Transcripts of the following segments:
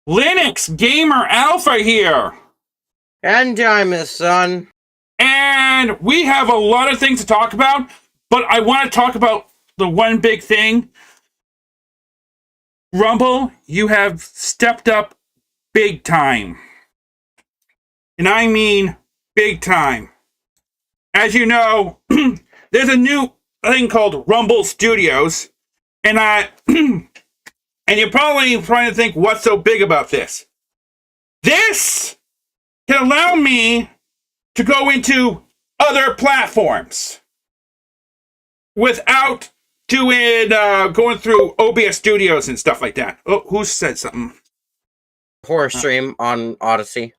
Linux Gamer Alpha here. And I'm his son. And we have a lot of things to talk about, but I want to talk about the one big thing. Rumble, you have stepped up big time. And I mean big time. As you know, there's a new thing called Rumble Studios, and and you're probably trying to think, what's so big about this? This can allow me to go into other platforms without going through OBS Studios and stuff like that. Oh, who said something? Horror stream on Odyssey.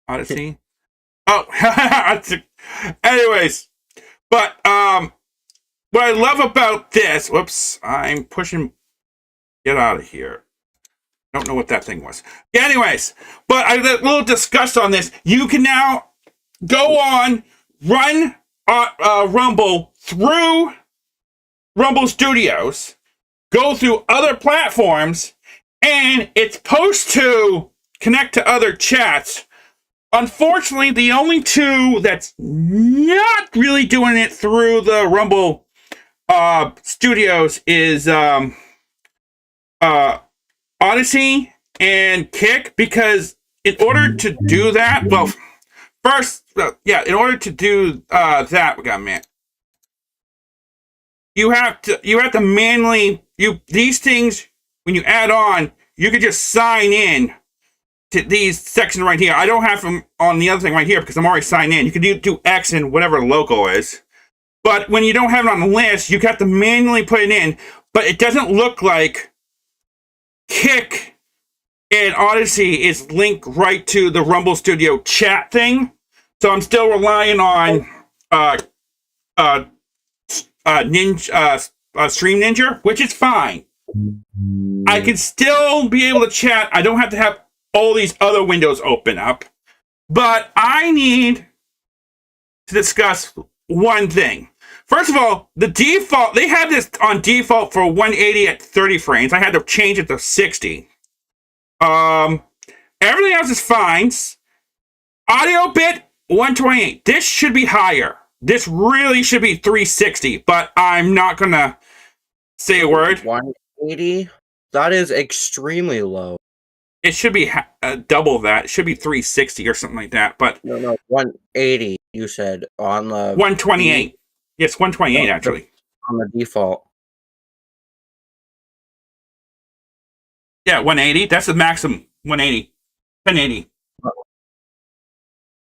Odyssey. Oh, anyways, but what I love about this. Whoops, I'm pushing. Get out of here. I don't know what that thing was. Yeah, anyways, but I did a little discuss on this. You can now go on, run Rumble through Rumble Studios, go through other platforms, and it's supposed to connect to other chats. Unfortunately, the only two that's not really doing it through the Rumble Studios is Odyssey and Kick, because in order to do that, well, first, in order to do that, we got man. You have to manually these things when you add on, you can just sign in to these sections right here. I don't have them on the other thing right here because I'm already signed in. You can do X and whatever local is, but when you don't have it on the list, you have to manually put it in. But it doesn't look like Kick and Odyssey is linked right to the Rumble Studio chat thing. So I'm still relying on Stream Ninja, which is fine. I can still be able to chat. I don't have to have all these other windows open up. But I need to discuss one thing. First of all, the default, they had this on default for 180 at 30 frames. I had to change it to 60. Everything else is fine. Audio bit 128. This should be higher. This really should be 360, but I'm not gonna say a word. 180? That is extremely low. It should be double that. It should be 360 or something like that. But no, 180. You said on the 128. Yes, 128 actually. On the default. Yeah, 180. That's the maximum. 180. 1080.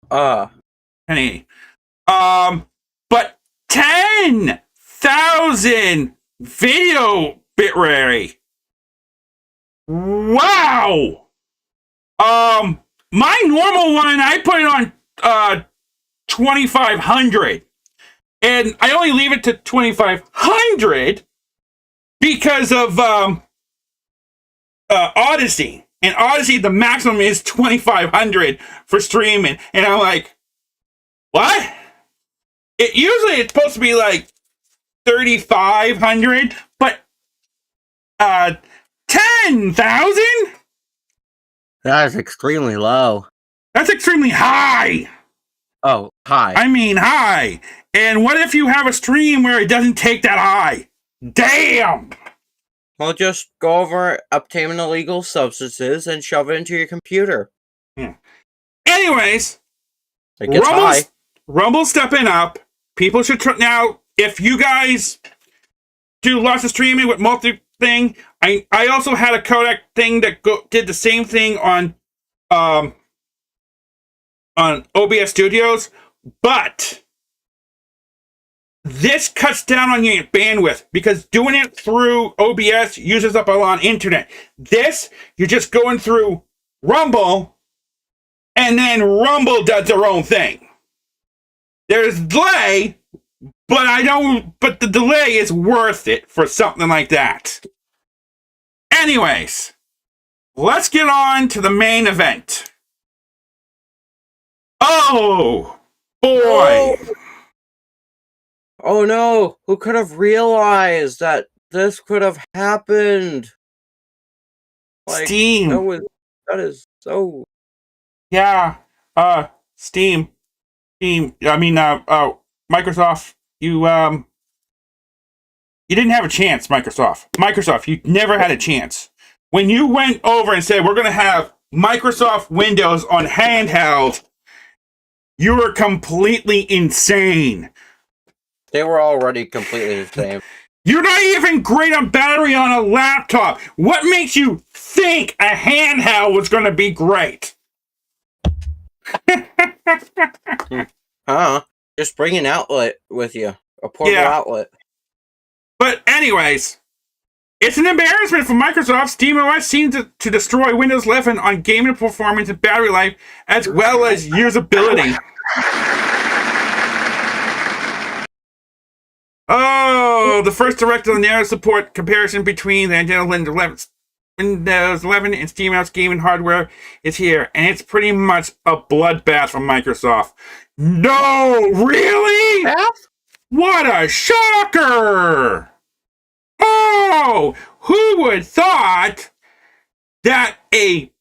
1080. But 10,000 video bitrate. Wow. My normal one, I put it on 2500, and I only leave it to 2500 because of Odyssey. And Odyssey, the maximum is 2500 for streaming, and I'm like, what? Usually it's supposed to be like 3,500, but 10,000? That is extremely low. That's extremely high. Oh, high. I mean high. And what if you have a stream where it doesn't take that high? Damn! Well, just go over obtaining illegal substances and shove it into your computer. Yeah. Anyways, it gets high. Rumble stepping up. People should now, if you guys do lots of streaming with multi-thing, I also had a codec thing that did the same thing on OBS Studios, but this cuts down on your bandwidth because doing it through OBS uses up a lot of internet. This, you're just going through Rumble, and then Rumble does their own thing. There's delay, but the delay is worth it for something like that. Anyways, let's get on to the main event. Oh, boy. Oh no, who could have realized that this could have happened? Like, Steam. that is so. Yeah. Steam. Steam. I mean, Microsoft. You didn't have a chance, Microsoft. Microsoft, you never had a chance. When you went over and said, we're going to have Microsoft Windows on handheld, you were completely insane. They were already completely the same. You're not even great on battery on a laptop. What makes you think a handheld was going to be great? Just bring an outlet with you. A portable outlet. But anyways, it's an embarrassment for Microsoft. SteamOS seems to destroy Windows 11 on gaming performance and battery life, as well as usability. Oh, the first direct narrow support comparison between the Windows 11 and SteamOS gaming hardware is here, and it's pretty much a bloodbath from Microsoft. No, really? What a shocker! Oh, who would thought that a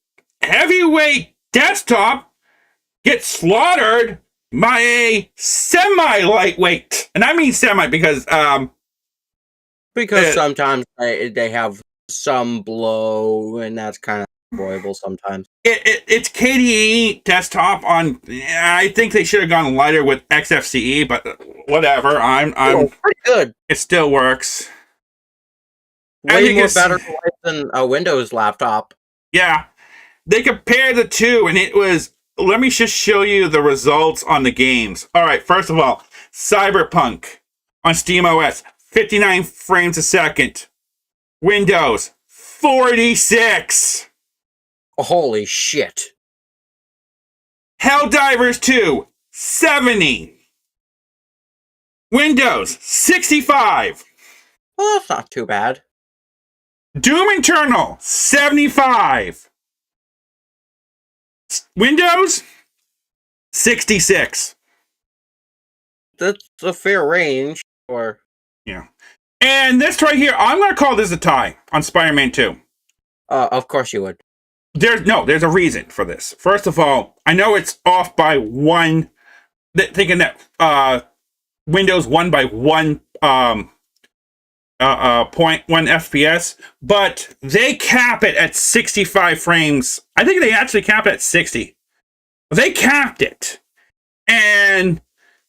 heavyweight desktop gets slaughtered by a semi-lightweight? And I mean semi because sometimes they have some blow, and that's kind of enjoyable sometimes. It's KDE desktop on. I think they should have gone lighter with XFCE, but whatever. I'm pretty good. It still works. Way more better than a Windows laptop. Yeah, they compared the two, and it was. Let me just show you the results on the games. All right, first of all, Cyberpunk on SteamOS, 59 frames a second. Windows, 46. Holy shit. Helldivers 2, 70. Windows, 65. Well, that's not too bad. Doom Eternal, 75. Windows, 66. That's a fair range. Yeah. And this right here, I'm going to call this a tie on Spider-Man 2. Of course you would. There's a reason for this. First of all, I know it's off by one, thinking that Windows won by 0.1 FPS, but they cap it at 65 frames. I think they actually cap it at 60. They capped it. And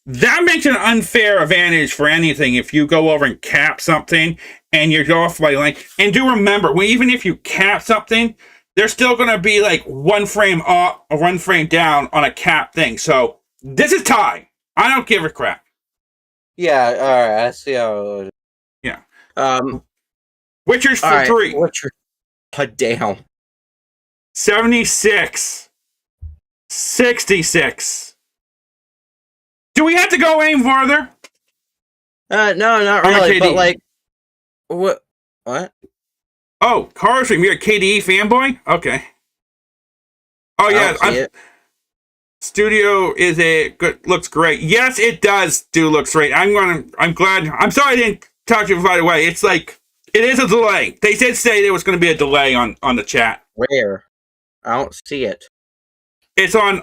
that makes an unfair advantage for anything if you go over and cap something and you're off by like, and do remember, even if you cap something, there's still going to be like 1 frame up or 1 frame down on a cap thing. So this is tie. I don't give a crap. Yeah, alright, I see how. Yeah. Witcher's for 3. Witcher. Damn. 76. 66. Do we have to go any farther? No, not really. But like, what? Oh, Carstream, you're a KDE fanboy? Okay. Oh yeah, Studio is looks great. Yes, it does looks great. I'm glad. I'm sorry I didn't talk to you right away. It's like it is a delay. They did say there was going to be a delay on the chat. Where? I don't see it. It's on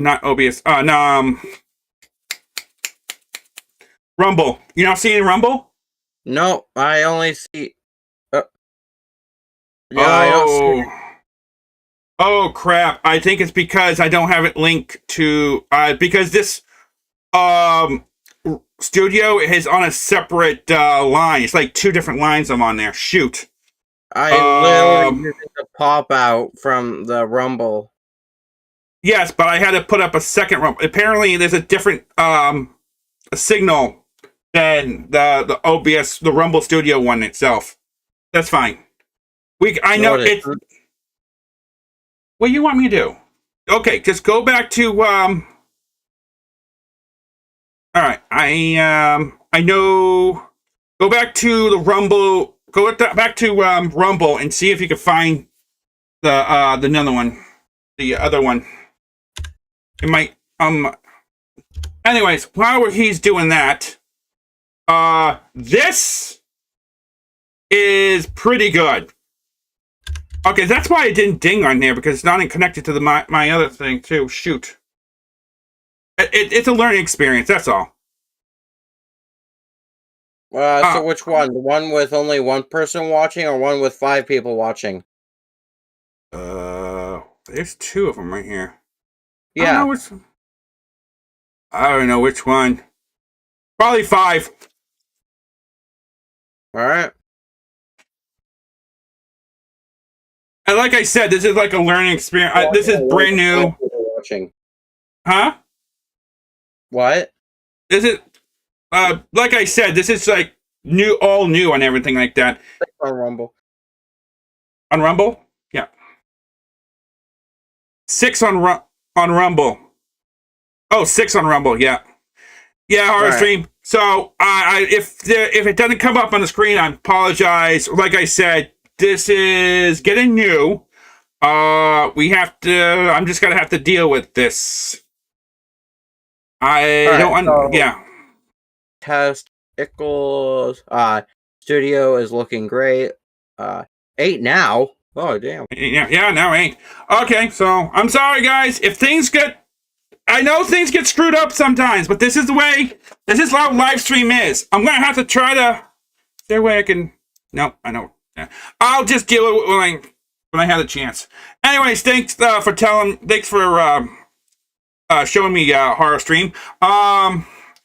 not OBS. Rumble. You're not seeing Rumble? No, I only see. I don't see it. Oh crap! I think it's because I don't have it linked to because this studio is on a separate line. It's like 2 different lines I'm on there. Shoot. I literally used the pop out from the Rumble. Yes, but I had to put up a second Rumble. Apparently, there's a different a signal than the OBS, the Rumble Studio one itself. That's fine. I know it's. What do you want me to do? Okay, just go back to all right, I know. Go back to the Rumble. Go back to Rumble and see if you can find the other one. The other one. It might anyways, while he's doing that, this is pretty good. Okay, that's why it didn't ding on there, because it's not connected to my other thing too. Shoot. It's a learning experience, that's all. So which one? The one with only one person watching, or one with 5 people watching? There's 2 of them right here. Yeah. I don't know which one. Probably 5. Alright. And like I said, this is like a learning experience. This is brand new. Watching. Huh? What? Is it? Like I said, this is like new, all new and everything like that. On Rumble. On Rumble? Yeah. 6 on Rumble. Oh, 6 on Rumble. Yeah. Yeah, horror stream. So, if it doesn't come up on the screen, I apologize. Like I said, this is getting new. I'm just gonna have to deal with this. Yeah. Test Equals studio is looking great. 8 now. Oh damn. Yeah, now 8. Okay, so I'm sorry guys if things get. I know things get screwed up sometimes, but this is the way. This is how live stream is. I'm gonna have to try to. Is there a way I can? No, I know. Yeah. I'll just deal with it when I have a chance. Anyways, thanks for showing me horror stream.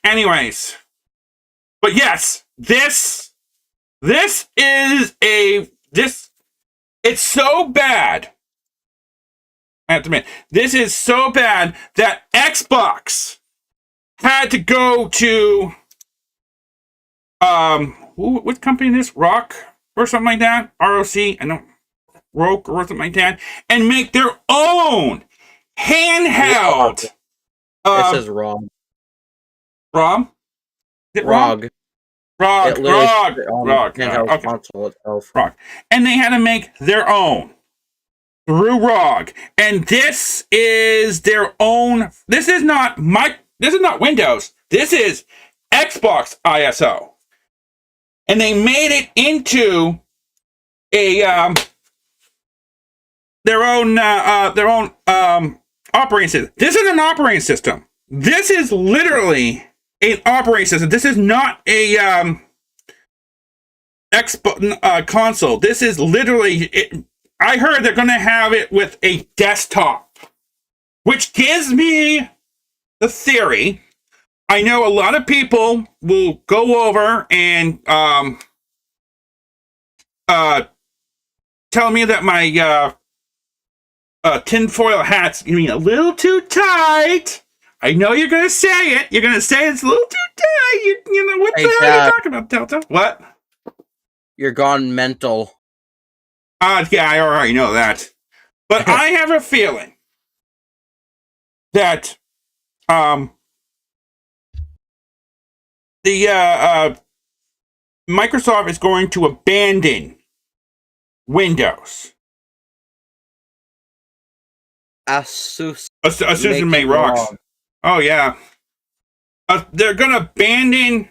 Anyways, but yes, this is it's so bad. I have to admit, this is so bad that Xbox had to go to what company is this? Rock or something like that? ROC, I know, Roke or something like that, and make their own handheld. This is wrong. ROM? Is it ROG. ROG. Handheld console itself. ROG. And they had to make their own through ROG. And this is their own. This is not Windows. This is Xbox ISO. And they made it into a their own operating system. This is an operating system. This is literally an operating system. This is not a Xbox console. This is literally it. I heard they're going to have it with a desktop, which gives me the theory. I know a lot of people will go over and tell me that my tinfoil hat's getting a little too tight. I know you're going to say it. You're going to say it's a little too tight. You know, what the hell are you talking about, Delta? What? You're gone mental. Yeah, I already know that. But I have a feeling that the Microsoft is going to abandon Windows. Asus Made rocks. Oh yeah. They're gonna abandon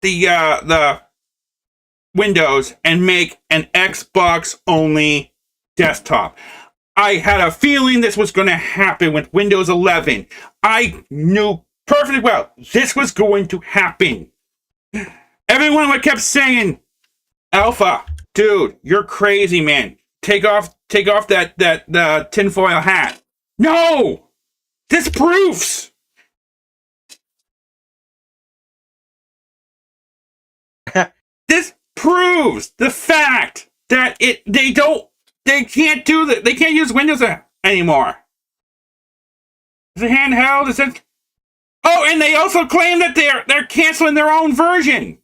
the Windows and make an Xbox only desktop. I had a feeling this was going to happen with Windows 11. I knew perfectly well this was going to happen. Everyone kept saying, "Alpha, dude, you're crazy, man. Take off that tinfoil hat." No, this proves. This proves the fact that they can't do that. They can't use Windows anymore. It's a handheld. And they also claim that they're canceling their own version.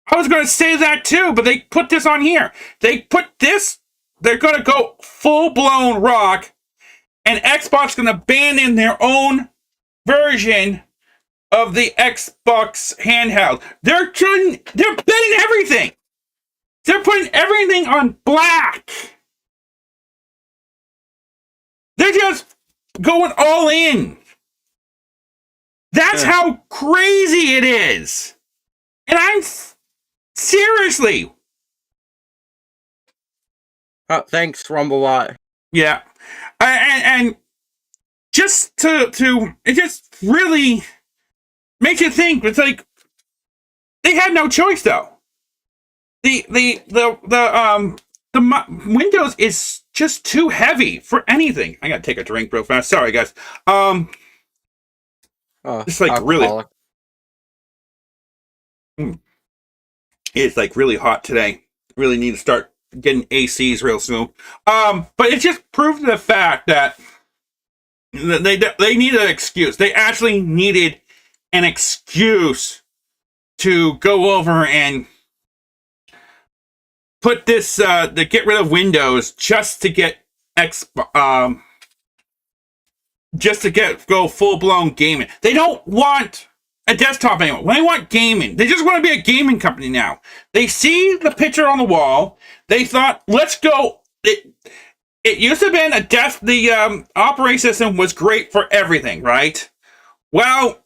I was going to say that too, but they put this on here. They put this. They're going to go full blown rock, and Xbox going to abandon their own version of the Xbox handheld. They're betting everything. They're putting everything on black. They're just going all in. That's how crazy it is. And seriously. Thanks, Rumblebot. Yeah. And just to it just really makes you think. It's like they had no choice though. The Windows is just too heavy for anything. I gotta take a drink real fast. Sorry, guys. It's like alcoholic. it's like really hot today. Really need to start getting ACs real soon. But it just proved the fact that they needed an excuse. They actually needed an excuse to go over and put this to get rid of Windows just to get go full blown gaming. They don't want a desktop anymore. They want gaming. They just want to be a gaming company now. They see the picture on the wall. They thought, let's go. It used to have been the operating system was great for everything, right? Well,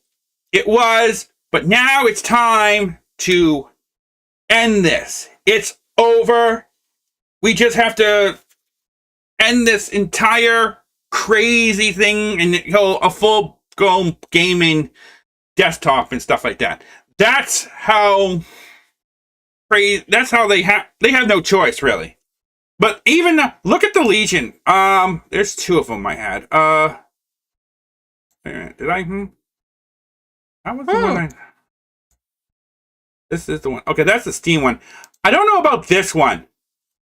it was, but now it's time to end this. It's over. We just have to end this entire crazy thing and go a full-blown gaming desktop and stuff like that. That's how crazy. That's how they have no choice really. But even look at the Legion. There's two of them I had. Did I? That was the one. This is the one. Okay, that's the Steam one. I don't know about this one.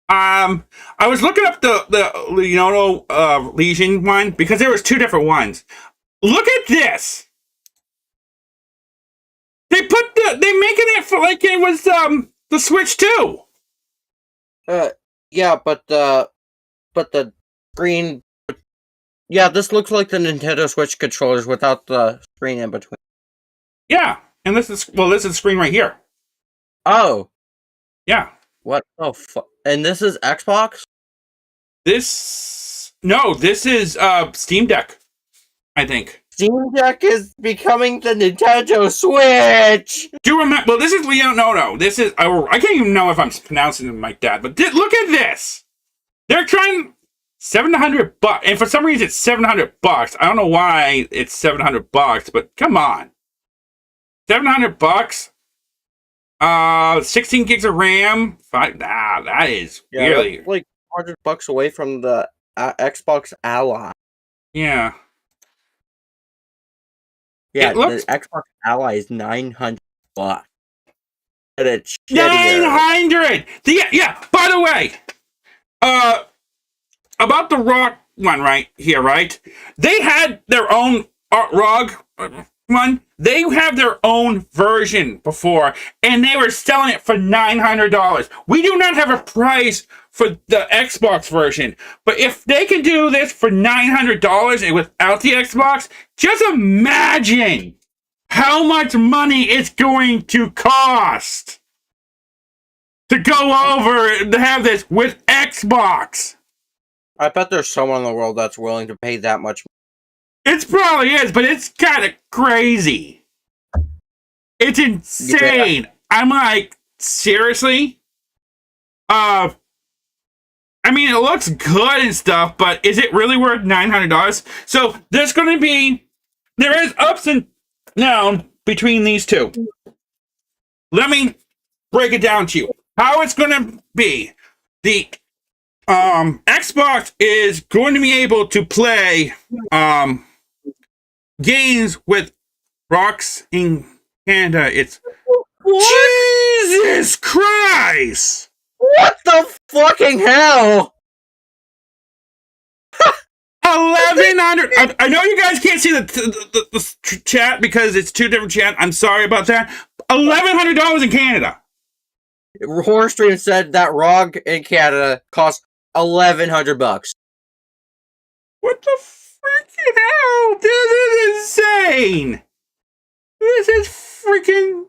I was looking up the Lenovo Legion one because there was two different ones. Look at this. They making it for like it was the Switch 2. Yeah, but the screen. Yeah, this looks like the Nintendo Switch controllers without the screen in between. Yeah, and this is the screen right here. Oh. Yeah. What the fuck? And this is Xbox? This is Steam Deck, I think. Steam Deck is becoming the Nintendo Switch! Do you remember? Well, this is no. This is I can't even know if I'm pronouncing it like that. But look at this. They're trying $700, and for some reason it's $700. I don't know why it's $700, but come on, $700. 16 gigs of RAM. That is really that's like $100 away from the Xbox Ally. Yeah. Yeah, the Xbox Ally is $900. And it's shittier. 900. Yeah. By the way, about the ROG one right here, right? They had their own ROG one. They have their own version before, and they were selling it for $900. We do not have a price for the Xbox version, but if they can do this for $900 and without the Xbox, just imagine how much money it's going to cost to go over and have this with Xbox. I bet there's someone in the world that's willing to pay that much. It probably is, but it's kind of crazy. It's insane. Yeah. I'm like, seriously? I mean, it looks good and stuff, but is it really worth $900? So there is ups and downs between these two. Let me break it down to you. How it's going to be. The Xbox is going to be able to play games with ROGs in Canada. It's what? Jesus Christ! What the fucking hell? 1,100. I know you guys can't see the chat because it's two different chat. I'm sorry about that. $1,100 in Canada. Horrorstream said that ROG in Canada costs $1,100. What the freaking hell? This is insane. This is freaking.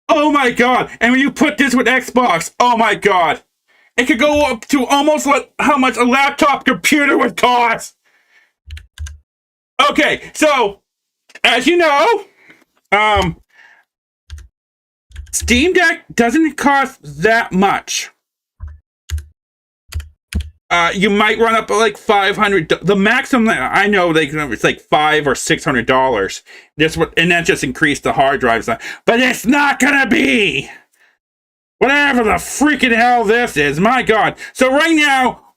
Oh my god! And when you put this with Xbox, oh my god, it could go up to almost how much a laptop computer would cost. Okay, so as you know, um, Steam Deck doesn't cost that much. You might run up like $500. The maximum I know it's like $500 or $600. And that just increased the hard drives. But it's not gonna be whatever the freaking hell this is. My God! So right now,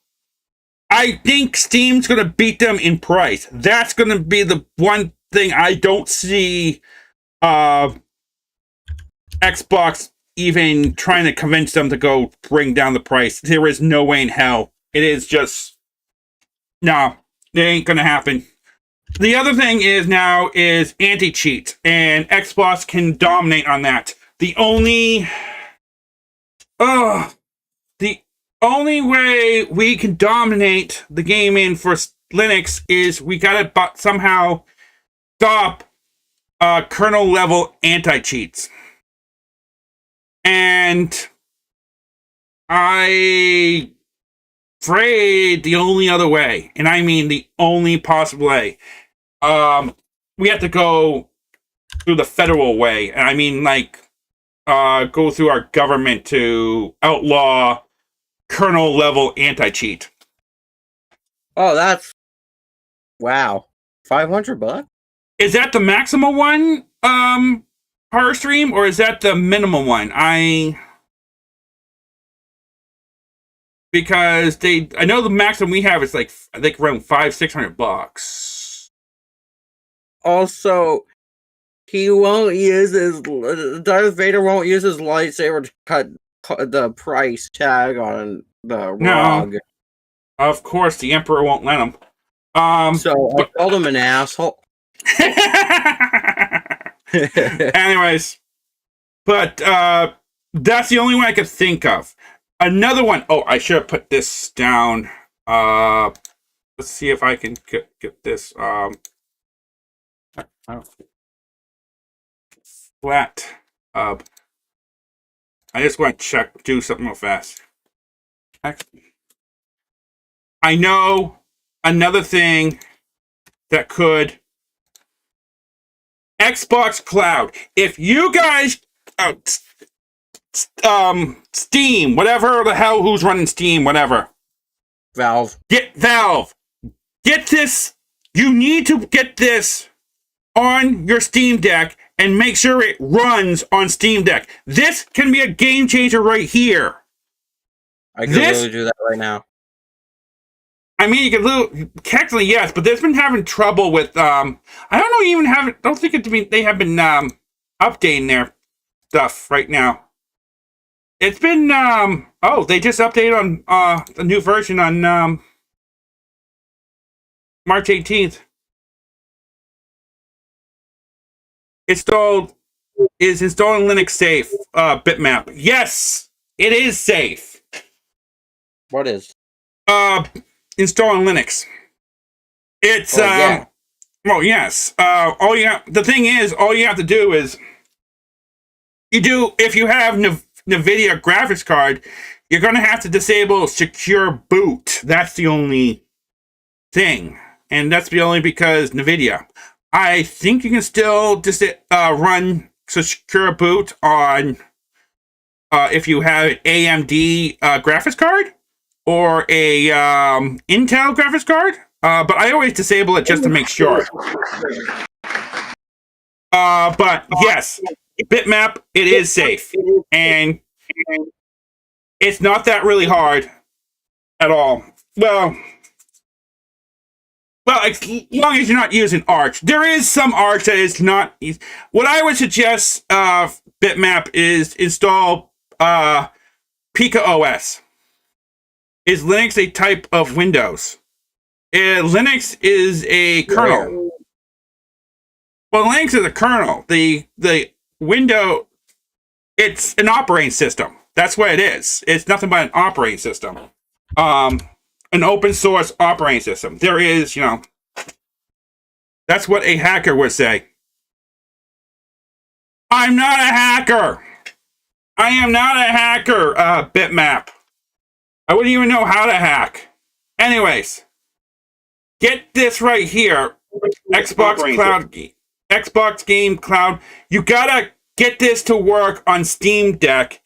I think Steam's gonna beat them in price. That's gonna be the one thing I don't see. Xbox even trying to convince them to go bring down the price. There is no way in hell. It is just no, it ain't gonna happen. The other thing is now is anti-cheat, and Xbox can dominate on that. The only way we can dominate the gaming for Linux is we gotta somehow stop kernel level anti-cheats. And I afraid the only other way, and I mean the only possible way, we have to go through the federal way. And I mean, like, go through our government to outlaw kernel level anti-cheat. Oh, that's wow. $500? Is that the maximum one, Horror Stream, or is that the minimum one? Because I know the maximum we have is like, I think around $500-600. Also, he won't use Darth Vader won't use his lightsaber to cut the price tag on the ROG. No, of course the Emperor won't let him. So I called him an asshole. Anyways, but that's the only one I could think of. Another one. Oh, I should have put this down. Let's see if I can get this. Flat hub. I just want to do something real fast. I know another thing that could. Xbox Cloud. If you guys, Steam, whatever the hell, who's running Steam, whatever. Valve. Get this. You need to get this on your Steam Deck and make sure it runs on Steam Deck. This can be a game changer right here. I can really do that right now. I mean, you can technically yes, but there's been having trouble with I don't think they have been updating their stuff right now. It's been they just updated on the new version on March 18th. Is installing Linux safe, bitmap. Yes, it is safe. What is? Installing Linux. It's yeah. well, yes. The thing is, all you have to do is if you have NVIDIA graphics card, you're going to have to disable secure boot. That's the only thing, and that's the only because NVIDIA. I think you can still just run secure boot on if you have an AMD graphics card or a Intel graphics card. But I always disable it just to make sure. But yes, bitmap, it is safe. And it's not that really hard at all. Well, as long as you're not using Arch. There is some Arch that is not. What I would suggest, bitmap, is install Pica OS. Is Linux a type of Windows? Linux is a kernel. Well, Linux is a kernel. The window, it's an operating system. That's what it is. It's nothing but an operating system. An open source operating system. There is, that's what a hacker would say. I'm not a hacker. I am not a hacker, bitmap. I wouldn't even know how to hack. Anyways, get this right here. Xbox Cloud. Xbox Game Cloud. You gotta get this to work on Steam Deck,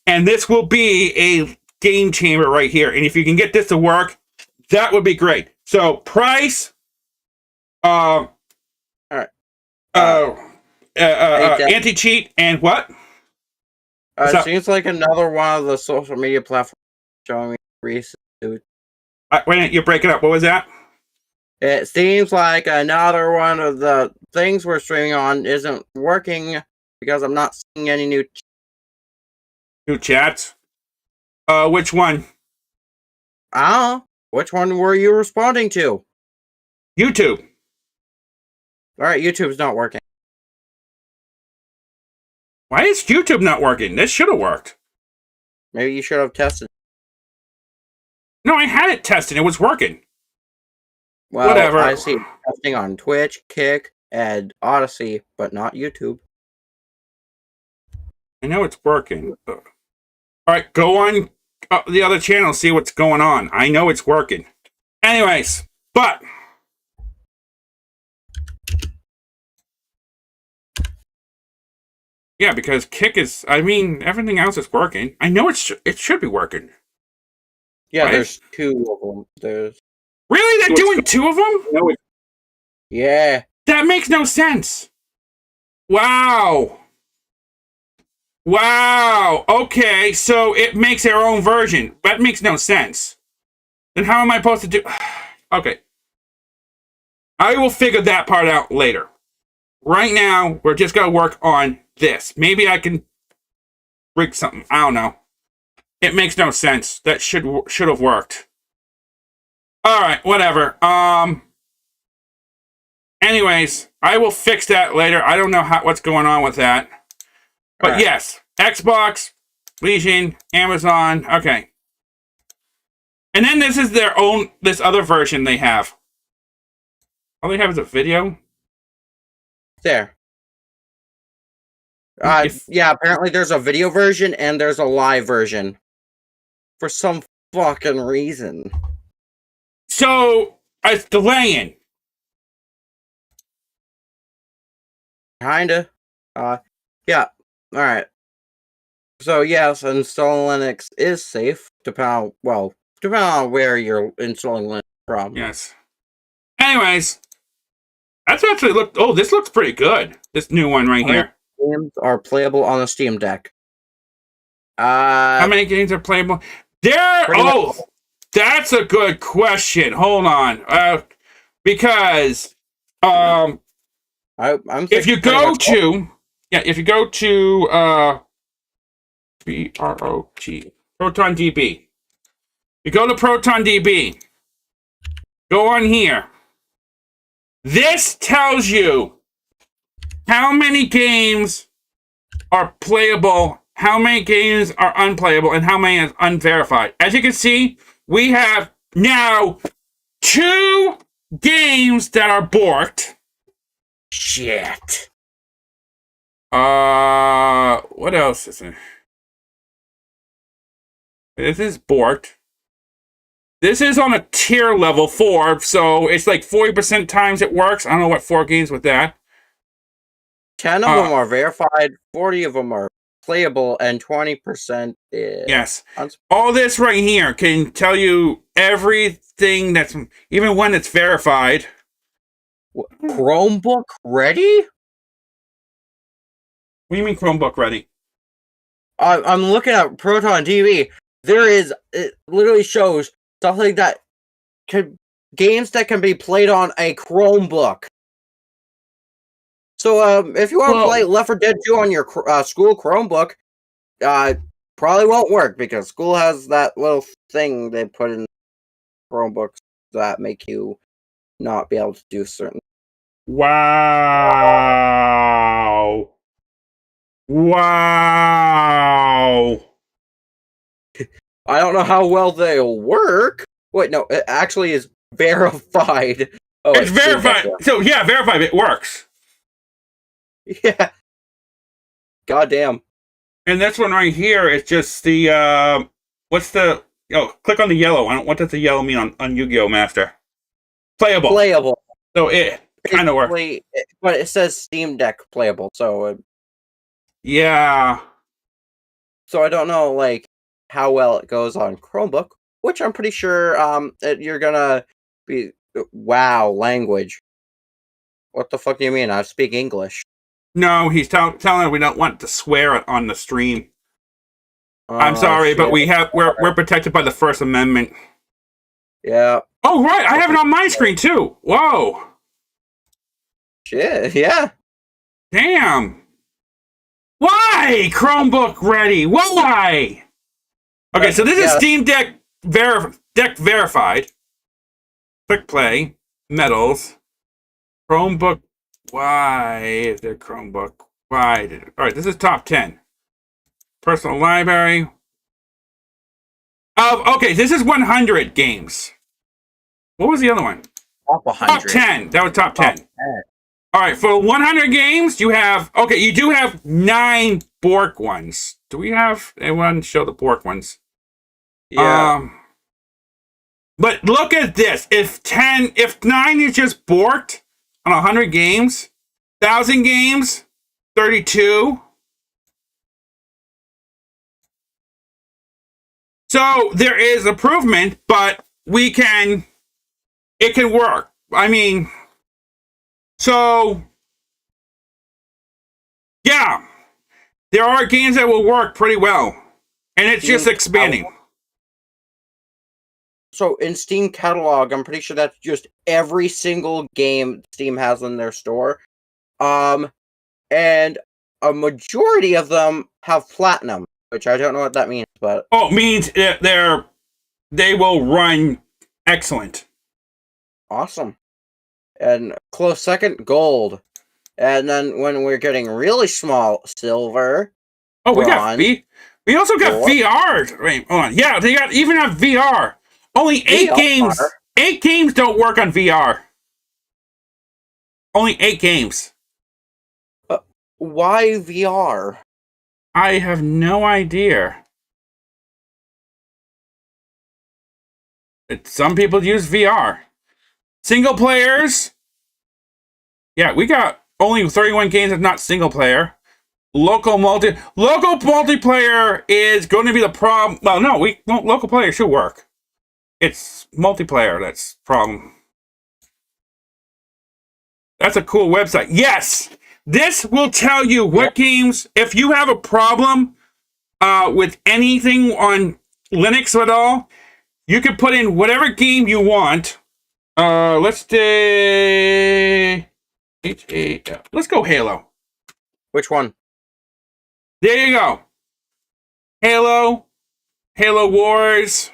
and this will be a game changer right here. And if you can get this to work, that would be great. So price, All right. anti-cheat, and what? It seems like another one of the social media platforms showing me recent. Wait a minute, you're breaking up. What was that? It seems like another one of the things we're streaming on isn't working because I'm not seeing any new. New chats. Which one? Which one were you responding to? YouTube. All right, YouTube's not working. Why is YouTube not working? This should have worked. Maybe you should have tested. No, I had it tested. It was working. Well, Whatever. I see testing on Twitch, Kick, and Odyssey, but not YouTube. I know it's working. All right, go on the other channel, see what's going on. I know it's working. Anyways, but yeah, because Kick is. I mean, everything else is working. I know it should be working. Yeah, Right? there's two of them. There's Really, they're doing two of them? No, yeah. That makes no sense. Wow. Wow. Okay, so it makes their own version. That makes no sense. Then how am I supposed to do... Okay. I will figure that part out later. Right now, we're just going to work on this. Maybe I can rig something. I don't know. It makes no sense. That should have worked. All right, whatever. Anyways, I will fix that later. I don't know what's going on with that. But Alright. yes, Xbox, Legion, Amazon. Okay. And then this is their own, this other version they have. All they have is a video. There. If- Yeah, apparently there's a video version and there's a live version. For some fucking reason. So, it's delaying. Kinda. Yeah. Alright. So yes, installing Linux is safe, depending on where you're installing Linux from. Yes. Anyways, that's actually this looks pretty good. This new one right here. Games are playable on the Steam Deck. How many games are playable? Pretty much. That's a good question. Hold on. Because I'm if you go to ProtonDB. You go to ProtonDB. Go on here. This tells you how many games are playable, how many games are unplayable, and how many is unverified. As you can see, we have now 2 games that are borked. Shit. What else is it? This is borked. This is on a tier level 4, so it's like 40% times it works. I don't know what 4 games with that. 10 of them are verified, 40 of them are playable, and 20% is... Yes. All this right here can tell you everything that's, even when it's verified. Chromebook ready? What do you mean Chromebook ready? I'm looking at Proton TV. It literally shows something that games that can be played on a Chromebook. So, if you want to play Left 4 Dead 2 on your school Chromebook, probably won't work because school has that little thing they put in Chromebooks that make you not be able to do certain. Wow. Wow. I don't know how well they'll work. Wait, no, it actually is verified. Oh, It's verified. So, yeah, verified. It works. Yeah. Goddamn. And this one right here is just the, click on the yellow. What does the yellow mean on Yu-Gi-Oh! Master? Playable. Playable. So kind of work. But it says Steam Deck playable, Yeah. so I don't know like how well it goes on Chromebook, which I'm pretty sure you're gonna be. Wow, language. What the fuck do you mean? I speak English. No, he's telling her we don't want to swear on the stream. I'm sorry, Shit. but we're protected by the First Amendment. Yeah. Oh right, I have it on my screen too. Whoa. Shit. Yeah. Damn. Why? Chromebook ready. Why? Okay, so this is Steam Deck verified. Click play. Medals. Chromebook. Why is there Chromebook? Why did it? All right, this is top 10. Personal library. Okay, this is 100 games. What was the other one? Top 100. Top 10. That was top 10. All right, for 100 games, you have... Okay, you do have 9 Bork ones. Do we have anyone show the Bork ones? Yeah. But look at this. If 9 is just borked on 100 games, 1,000 games, 32. So there is improvement, but it can work. I mean, so yeah, there are games that will work pretty well, and it's just expanding. So in Steam catalog, I'm pretty sure that's just every single game Steam has in their store. And a majority of them have platinum, which I don't know what that means, but it means they will run excellent. Awesome. And close second, gold. And then when we're getting really small, silver. Oh, we also got VR. Wait, hold on. Yeah, they even have VR. Only 8 games. 8 games don't work on VR. Only 8 games. Why VR? I have no idea. Some people use VR. Single players. Yeah, we got only 31 games that's not single player. Local multiplayer is going to be the problem. Well, no, local player should work. It's multiplayer that's the problem. That's a cool website. Yes, this will tell you what games. If you have a problem with anything on Linux at all, you can put in whatever game you want. Let's do let's go Halo. Which one? There you go. Halo Wars.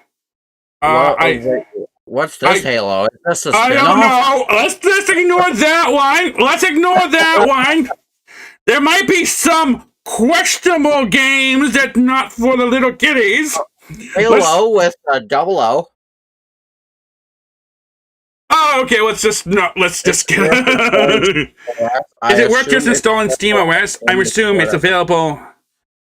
What's this Halo? Is this a I don't know. Let's ignore that one. Let's ignore that one. There might be some questionable games that's not for the little kiddies. Halo with a double O. Oh, okay. Let's just get. Is it worth just installing Steam OS? I assume it's available.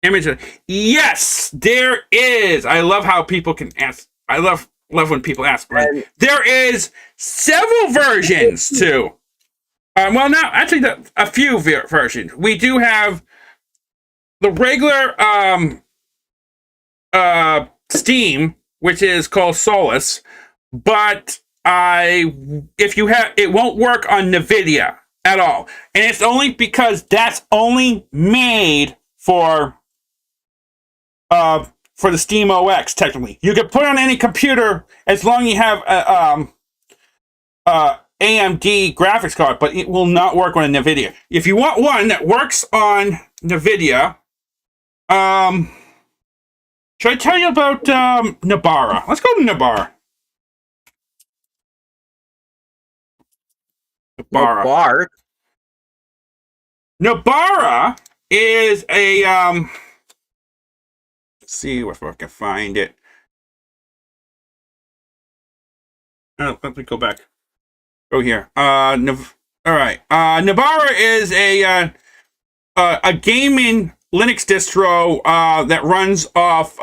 Image. Yes, there is. I love how people can ask. I love when people ask. Right? There is several versions too. Well, now actually, a few versions. We do have the regular Steam, which is called Solus, but if you have, it won't work on NVIDIA at all, and it's only because that's only made for the Steam OS. Technically, you can put it on any computer as long as you have AMD graphics card, but it will not work on a NVIDIA. If you want one that works on NVIDIA, should I tell you about Nabara? Let's go to Nabara. Nabara is a let's see if I can find it. Let me go back. Go here. All right. Nabara is a gaming Linux distro that runs off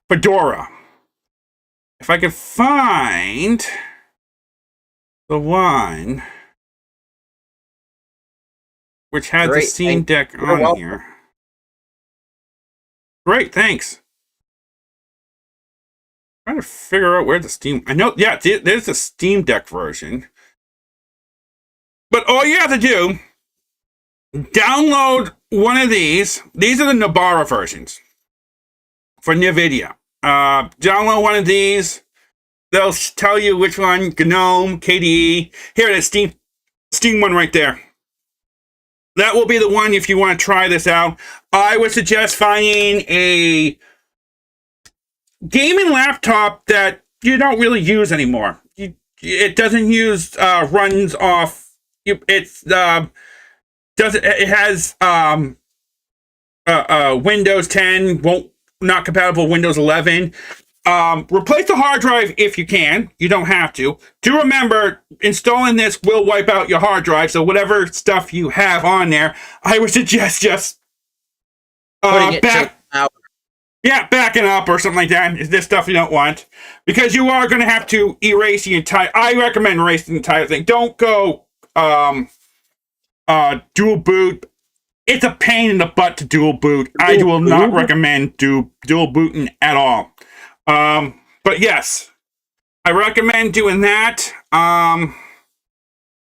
Fedora. If I could find the one. which had the Great, Steam thank Deck You're on welcome. here. Great, thanks. Trying to figure out where the Steam. I know, yeah, there's the Steam Deck version. But all you have to do, download one of these. These are the Nobara versions for NVIDIA. Download one of these. They'll tell you which one, GNOME, KDE. Here it is, Steam one right there. That will be the one if you want to try this out. I would suggest finding a gaming laptop that you don't really use anymore. It doesn't use runs off. It has Windows 10 not compatible with Windows 11. Replace the hard drive if you can. You don't have to. Do remember, installing this will wipe out your hard drive. So whatever stuff you have on there, I would suggest just backing up or something like that. Is this stuff you don't want? Because you are going to have to erase the entire. I recommend erasing the entire thing. Don't go dual boot. It's a pain in the butt to dual boot. I will not recommend dual booting at all. But yes, I recommend doing that. And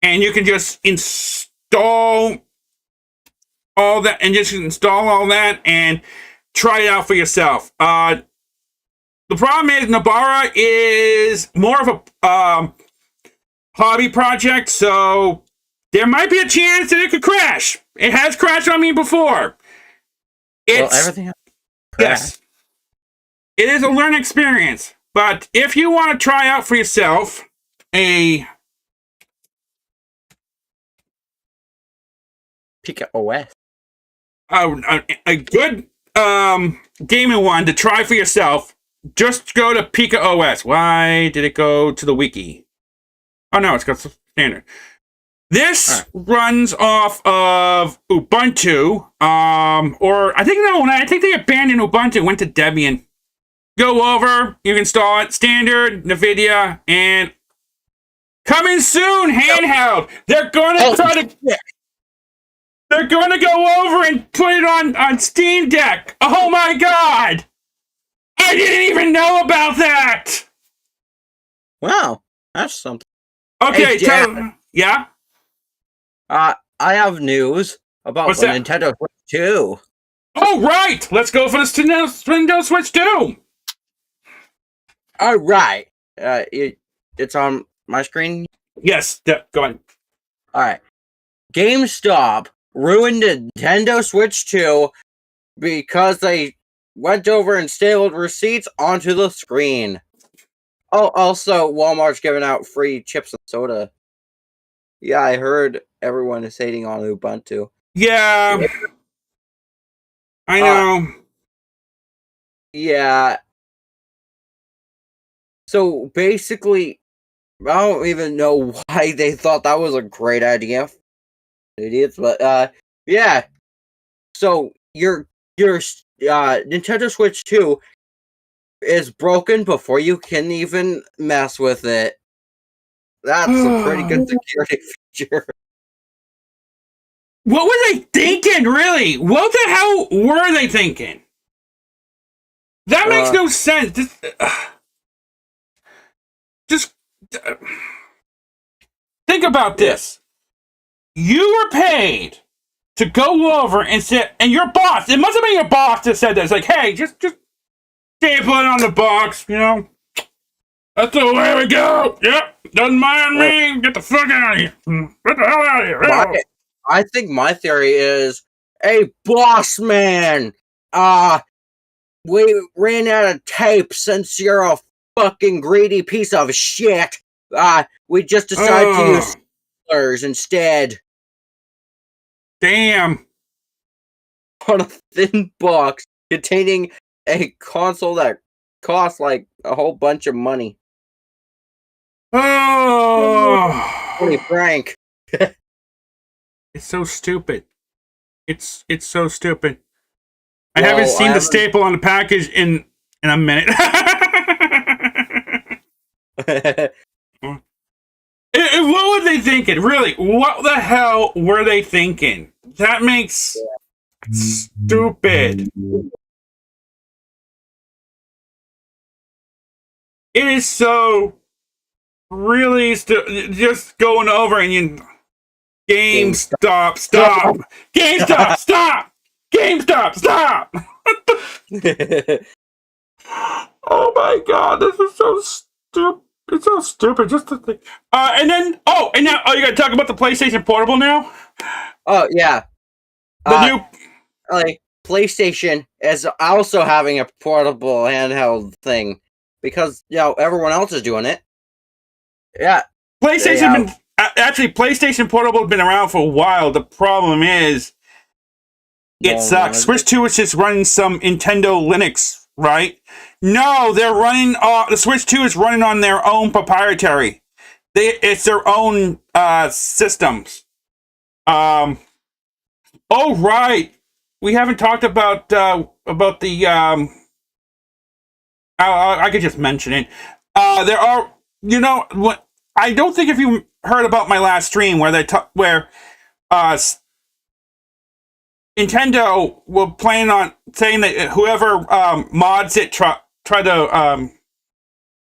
you can just install all that and try it out for yourself. The problem is Nobara is more of a hobby project, so there might be a chance that it could crash. It has crashed on me before. Everything has yes. It is a learning experience, but if you want to try out for yourself a Pica OS, a good gaming one to try for yourself, just go to Pica OS. Why did it go to the wiki? Oh no, it's got standard. This runs off of Ubuntu, or I think they abandoned Ubuntu, went to Debian. Go over, you can install it, standard, NVIDIA, and coming soon, handheld. They're going to they're going to go over and put it on Steam Deck. Oh my God! I didn't even know about that! Wow, that's something. Okay, Hey, Dad. yeah? I have news about What's the that? Nintendo Switch 2. Oh, right! Let's go for the Nintendo Switch 2! All right. It's on my screen. Yes, go on. All right. GameStop ruined the Nintendo Switch 2 because they went over and stapled receipts onto the screen. Oh, also, Walmart's giving out free chips and soda. Yeah, I heard everyone is hating on Ubuntu. Yeah. I know. Yeah. So basically, I don't even know why they thought that was a great idea. Idiots, but yeah. So your Nintendo Switch 2 is broken before you can even mess with it. That's a pretty good security feature. What were they thinking, really? What the hell were they thinking? That makes no sense. Just think about this. You were paid to go over and sit, and your boss, it must have been your boss that said that. It's like, hey, just staple it on the box, you know? That's the way we go. Yep, doesn't mind me. Get the fuck out of here. Get the hell out of here. I think my theory is, hey, boss man, we ran out of tape since you're a fucking greedy piece of shit. We just decided to use colors instead. Damn. On a thin box containing a console that costs like a whole bunch of money. Oh. 20 franc. It's so stupid. It's so stupid. I haven't seen the staple on the package in a minute. What were they thinking? Really, what the hell were they thinking? That makes stupid. It is so really just going over and you GameStop, stop! GameStop, stop! GameStop, stop! Oh my god, this is so stupid. It's so stupid just to think. And now you gotta talk about the PlayStation Portable now? Oh yeah, The new like PlayStation is also having a portable handheld thing because everyone else is doing it. Yeah, PlayStation actually PlayStation Portable has been around for a while. The problem is it sucks. Switch 2 is just running some Nintendo Linux, right? No, they're running the Switch 2 is running on their own proprietary. It's their own systems. Oh right. We haven't talked about the I could just mention it. There are I don't think if you heard about my last stream where Nintendo will plan on saying that whoever mods it try to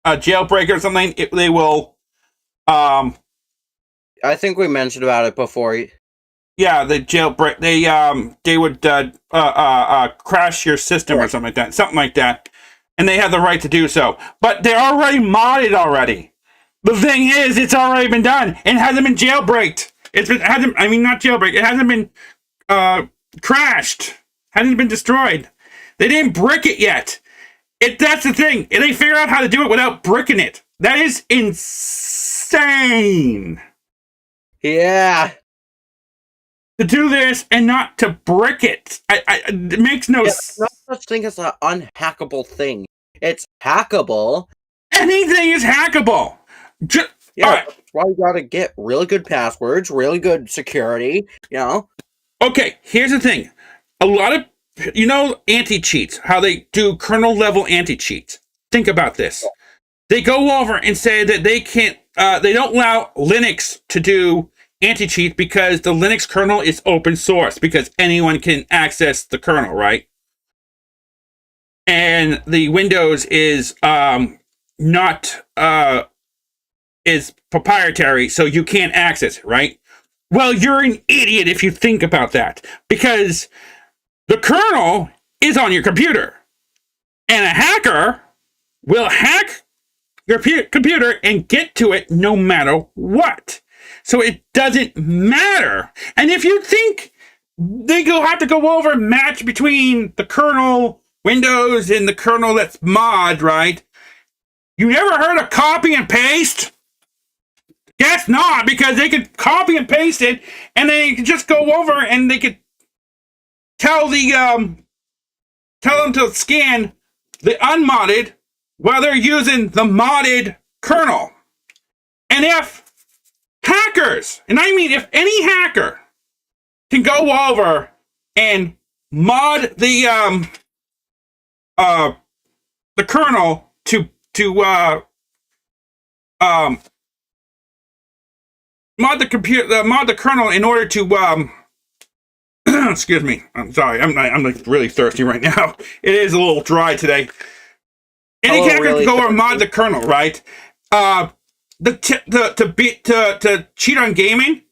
jailbreak or something, they will. I think we mentioned about it before. Yeah, the jailbreak. They would crash your system or something like that, and they have the right to do so. But they're already modded already. The thing is, it's already been done and hasn't been jailbreaked. Not jailbreak. It hasn't been crashed. Hasn't been destroyed. They didn't brick it yet. That's the thing. They figured out how to do it without bricking it. That is insane. Yeah. To do this and not to brick it. It makes no sense. No such thing as an unhackable thing. It's hackable. Anything is hackable. That's why you gotta get really good passwords, really good security, Okay, here's the thing. A lot of, anti-cheats, how they do kernel level anti-cheats. Think about this. They go over and say that they can't, they don't allow Linux to do anti-cheat because the Linux kernel is open source, because anyone can access the kernel, right? And the Windows is is proprietary, so you can't access it, right? Well, you're an idiot if you think about that, because the kernel is on your computer, and a hacker will hack your computer and get to it no matter what. So it doesn't matter. And if you think they have to go over and match between the kernel Windows and the kernel that's mod, right? You never heard of copy and paste? Guess not, because they could copy and paste it, and they could just go over and they could tell them to scan the unmodded while they're using the modded kernel. And if hackers, and I mean if any hacker can go over and mod the kernel to mod the kernel in order to excuse me, I'm sorry, I'm like really thirsty right now. It is a little dry today. Any hacker can go over and mod the kernel, right? To cheat on gaming,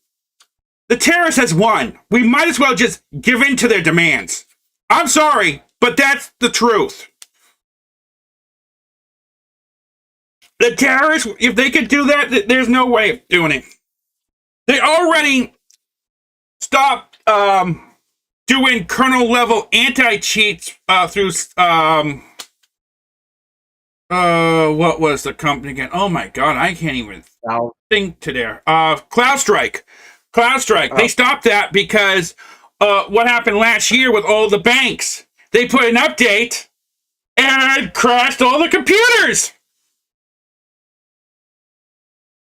the terrorist has won. We might as well just give in to their demands. I'm sorry, but that's the truth. The terrorists, if they could do that, there's no way of doing it. They already stopped doing kernel level anti-cheats through what was the company again? Oh my god, I can't even think today. CloudStrike. They stopped that because what happened last year with all the banks. They put an update and it crashed all the computers.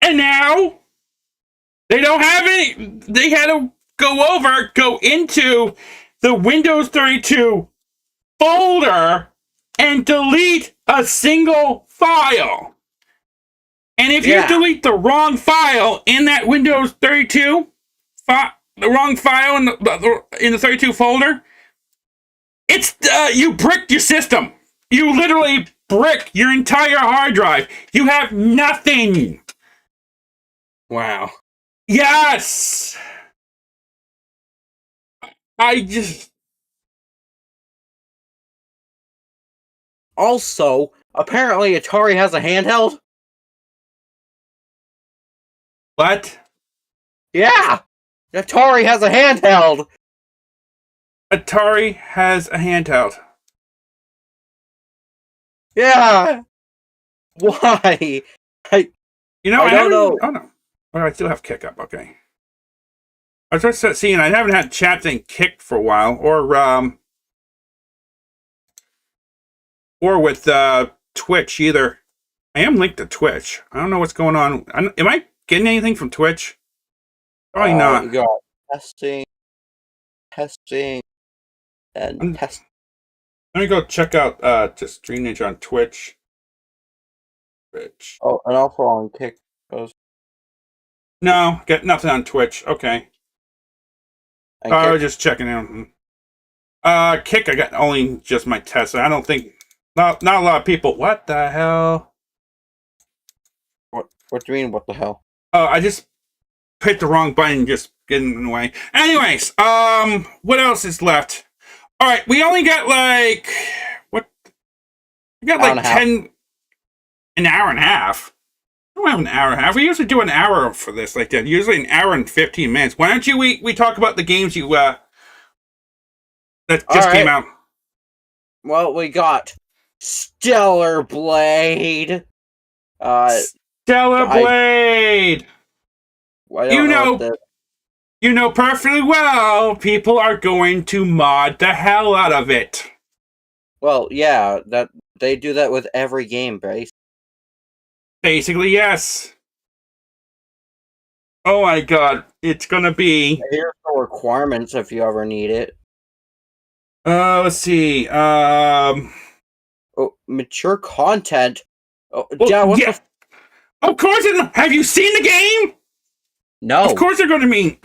And now they don't have any. They had to go into the Windows 32 folder and delete a single file. And if you delete the wrong file in that Windows 32 the wrong file in the 32 folder. It's you bricked your system. You literally brick your entire hard drive. You have nothing. Wow. Yes. I just Also, apparently Atari has a handheld. what? Yeah, Atari has a handheld. Atari has a handheld. Yeah. Why? You know, I don't know. Oh no. Oh, I still have kick up. Okay. I was just seeing. I haven't had chat thing kicked for a while, or with Twitch either. I am linked to Twitch. I don't know what's going on. Am I getting anything from Twitch? Probably not. You got testing, and testing. Let me go check out just Dreamnage on Twitch. Twitch. Oh, and also on Kick. No, get nothing on Twitch. Okay. I was just checking out. Kick, I got only just my test. I don't think not a lot of people. What the hell? What do you mean? What the hell? Oh, I just hit the wrong button, just getting in the way. Anyways, what else is left? All right, we only got like what? We got like an hour and a half. I don't have an hour and a half. We usually do an hour for this, like that. Usually an hour and 15 minutes. Why don't you? We talk about the games you that just came out. Well, we got Stellar Blade. Stellar Blade. You know perfectly well. People are going to mod the hell out of it. Well, yeah, that they do that with every game, right? Basically, yes. Oh my god, it's gonna be. Here's the requirements if you ever need it. Let's see. Mature content. Of course. Have you seen the game? No. Of course, they're going to mean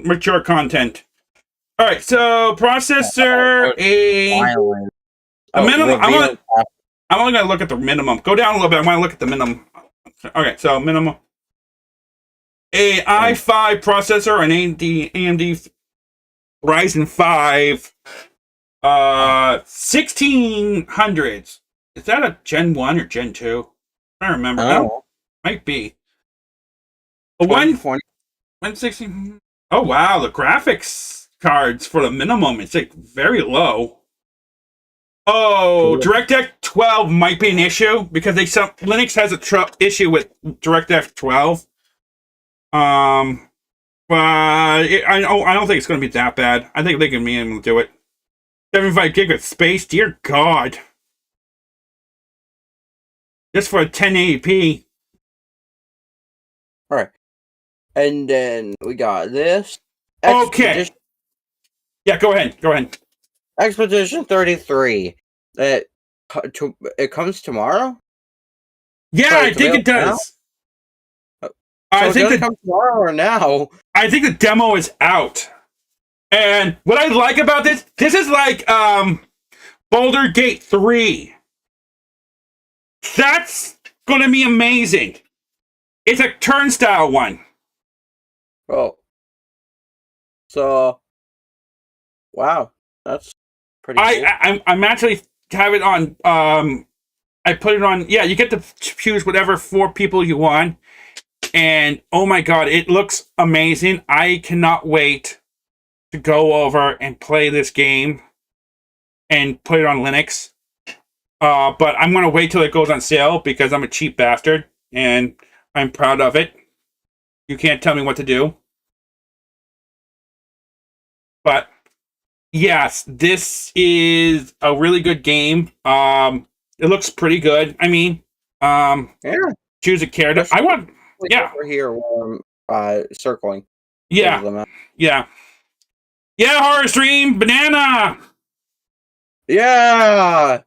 mature content. All right, so processor a minimum. I'm only going to look at the minimum. Go down a little bit. I want to look at the minimum. Okay, so minimum. A i5 processor, an AMD Ryzen 5, 1600s. Is that a Gen 1 or Gen 2? I don't remember. Oh. Might be. A 160. Oh wow, the graphics cards for the minimum, it's like very low. Oh, DirectX 12 might be an issue because Linux has a issue with DirectX 12. But I don't think it's going to be that bad. I think they can be able to do it. 75 gig of space, dear God. Just for a 1080p. All right. And then we got this. Okay. Yeah, go ahead. Expedition 33. It comes tomorrow? Yeah, I think it does. I think it comes tomorrow or now? I think the demo is out. And what I like about this is like Boulder Gate 3. That's gonna be amazing. It's a turnstile one. Oh. So wow, that's pretty cool. I'm actually have it on I put it on, yeah, you get to choose whatever 4 people you want. And oh my god, it looks amazing. I cannot wait to go over and play this game and put it on Linux. But I'm going to wait till it goes on sale because I'm a cheap bastard and I'm proud of it. You can't tell me what to do. But yes, this is a really good game. It looks pretty good. I mean, choose a character. I want, yeah. Over here, circling. Yeah. Yeah, Horror Stream, banana. Yeah.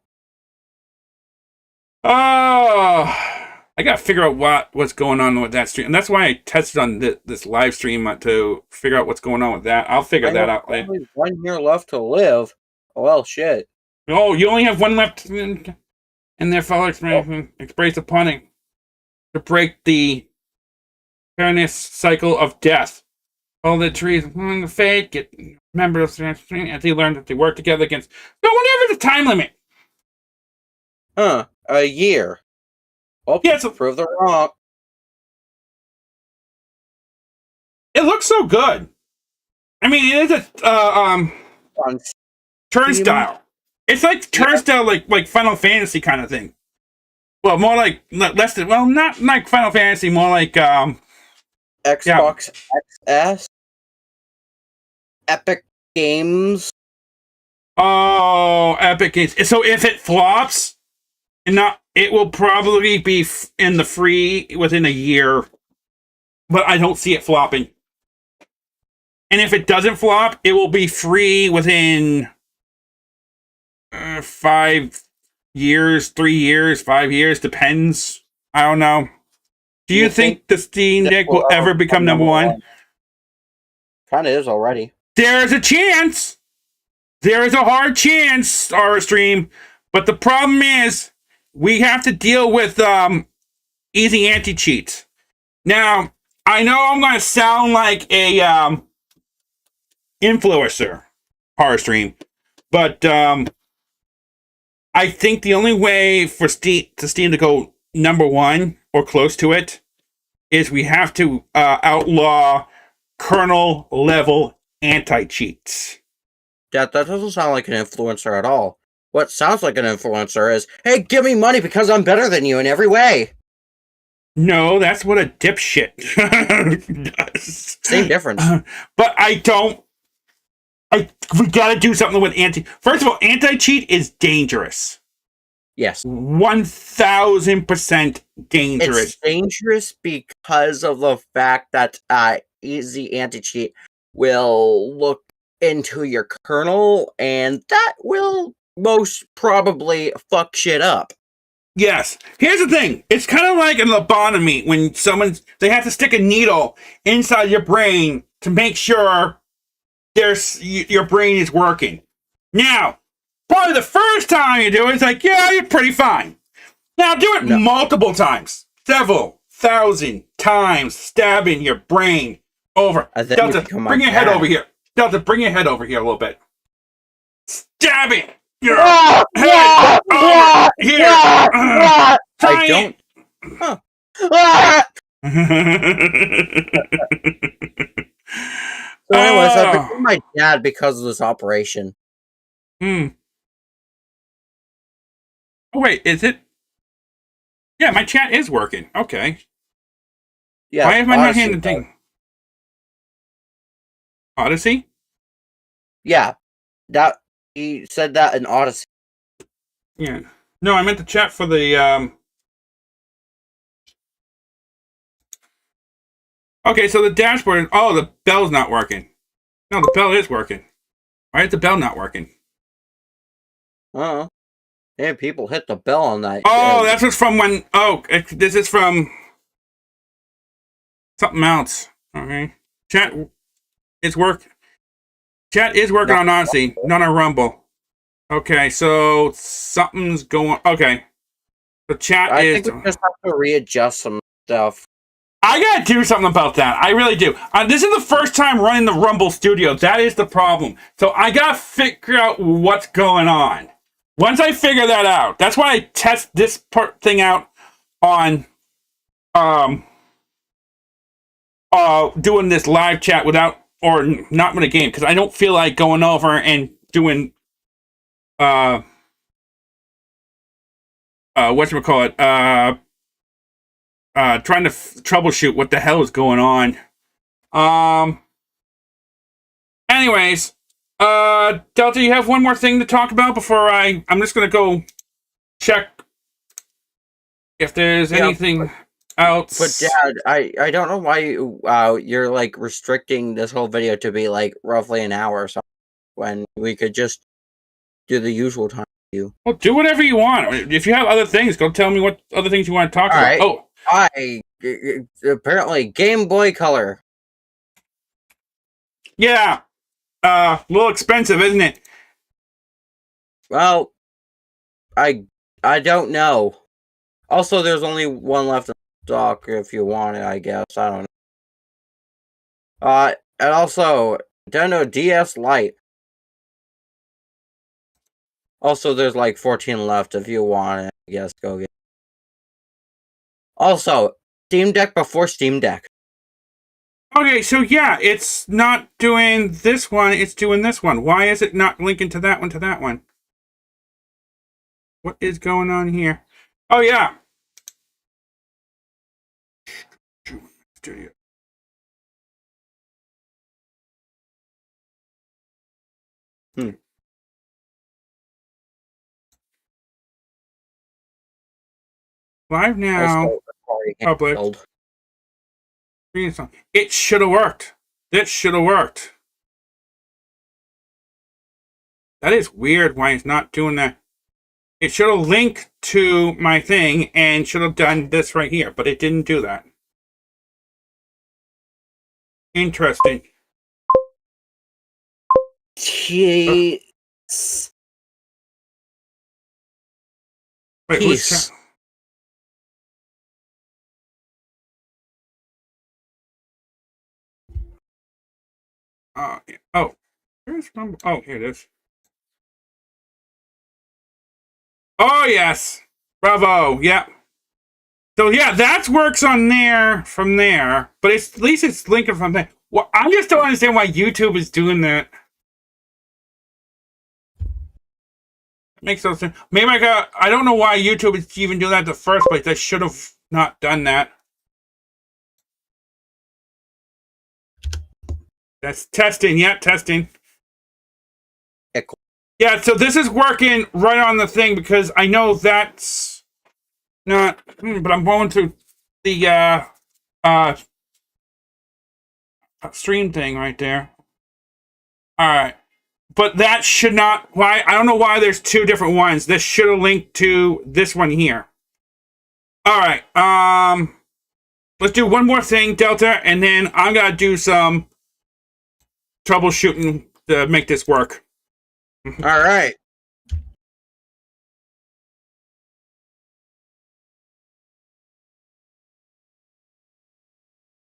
Oh, I gotta figure out what's going on with that stream, and that's why I tested on this live stream to figure out what's going on with that. I'll figure that out later. Only 1 year left to live. Well, shit. Oh, you only have one left in their fellow express upon it to break the fairness cycle of death. All the trees on the fate get members of the as they learn that they work together against. No, whatever the time limit. Huh? A year. Oh, Yeah, so prove the wrong. it looks so good. I mean, it is a On turnstile. It's like turnstile, like Final Fantasy kind of thing. Well, more like less than. Well, not like Final Fantasy. More like Xbox XS. Epic Games. Oh, Epic Games. So if it flops, it will probably be in the free within a year. But I don't see it flopping. And if it doesn't flop, it will be free within 5 years, 3 years, 5 years, depends. I don't know. Do you think the Steam Deck will ever become number one? Kind of is already. There's a chance. There is a hard chance, our stream. But the problem is, we have to deal with easy anti-cheats. Now, I know I'm going to sound like a influencer, horror stream, but I think the only way for Steam to go number one or close to it is we have to outlaw kernel level anti-cheats. That doesn't sound like an influencer at all. What sounds like an influencer is, hey, give me money because I'm better than you in every way. No, that's what a dipshit does. Same difference. But we gotta do something with First of all, anti-cheat is dangerous. Yes. 1000% dangerous. It's dangerous because of the fact that easy anti-cheat will look into your kernel, and that will most probably fuck shit up. Yes. Here's the thing. It's kind of like a lobotomy when they have to stick a needle inside your brain to make sure your brain is working. Now, probably the first time you do it, it's like, yeah, you're pretty fine. Now do it multiple times. Several thousand times, stabbing your brain over. Delta, bring your head over here. Delta, bring your head over here a little bit. Stabbing your head over here. I don't. Huh. So anyways, I became my dad because of this operation. Oh, wait, is it? Yeah, my chat is working. Okay. Yeah. Why am I not hearing the thing? Odyssey? Yeah. That he said that in Odyssey. Yeah. No, I meant the chat for the Okay, so the dashboard. Oh, the bell's not working. No, the bell is working. Why is the bell not working? Yeah, people hit the bell on that. Oh, that's what's from when. Oh, this is from something else. Okay, chat is Chat is working on Odyssey, not on Rumble. Okay, so something's going. Okay, the chat is. I think we just have to readjust some stuff. I gotta do something about that. I really do. This is the first time running the Rumble Studio. That is the problem. So I gotta figure out what's going on. Once I figure that out, that's why I test this thing out on doing this live chat without or not with a game, because I don't feel like going over and doing whatchamacallit, trying to troubleshoot what the hell is going on. Anyways, Delta, you have one more thing to talk about before I'm just gonna go check if there's anything else. But Dad, I don't know why you're like restricting this whole video to be like roughly an hour or something when we could just do the usual time. Well, do whatever you want. If you have other things, go tell me what other things you want to talk about. Right. Oh, Apparently Game Boy Color. Yeah. A little expensive, isn't it? Well, I don't know. Also, there's only one left in stock if you want it, I guess. I don't know. And also, Nintendo DS Lite. Also, there's like 14 left if you want it, I guess. Go get it. Also, Steam Deck before Steam Deck. Okay, so yeah, it's not doing this one, it's doing this one. Why is it not linking to that one? What is going on here? Oh, yeah. Studio. Live now. Also, Public. handled. It should have worked. This should have worked. That is weird why it's not doing that. It should have linked to my thing and should have done this right here, but it didn't do that. Interesting. Jeez. Wait, Peace. Oh, where's number? Oh, here it is. Oh, yes. Bravo. Yep. So, yeah, that works on there from there, but at least it's linking from there. Well, I just don't understand why YouTube is doing that. Makes no sense. Maybe I don't know why YouTube is even doing that in the first place. They should have not done that. That's testing. Yeah, testing. Echo. Yeah, so this is working right on the thing because I know that's not, but I'm going to the stream thing right there. All right. But that should not, why, I don't know why there's two different ones. This should have linked to this one here. All right. Let's do one more thing, Delta, and then I'm going to do some troubleshooting to make this work. All right.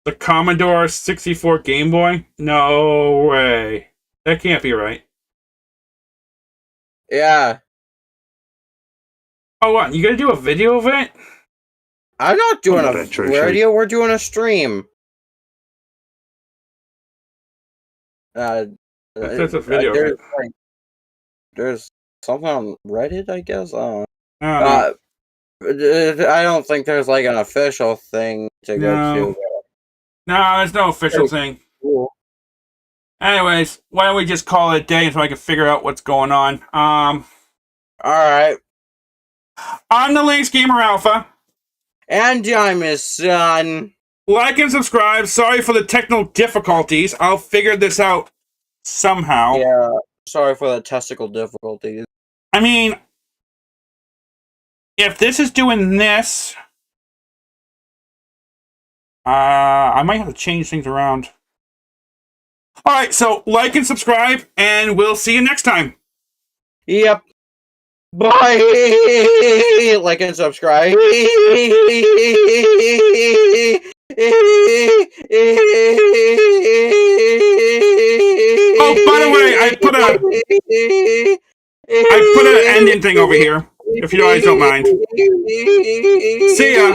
The Commodore 64 Game Boy? No way. That can't be right. Yeah. Oh, what? You gonna do a video of it? I'm not doing a video. We're doing a stream. That's a video. There's something on Reddit, I guess. I I don't think there's like an official thing to go to. No, there's no official thing. Cool. Anyways, why don't we just call it a day so I can figure out what's going on? All right. I'm the Lynx Gamer Alpha. And I'm his son. Like and subscribe. Sorry for the technical difficulties. I'll figure this out somehow. Yeah. Sorry for the testicle difficulties. I mean, if this is doing this, I might have to change things around. All right, so like and subscribe, and we'll see you next time. Yep. Bye. Like and subscribe. Oh, by the way, I put an ending thing over here, if you guys don't mind. See ya.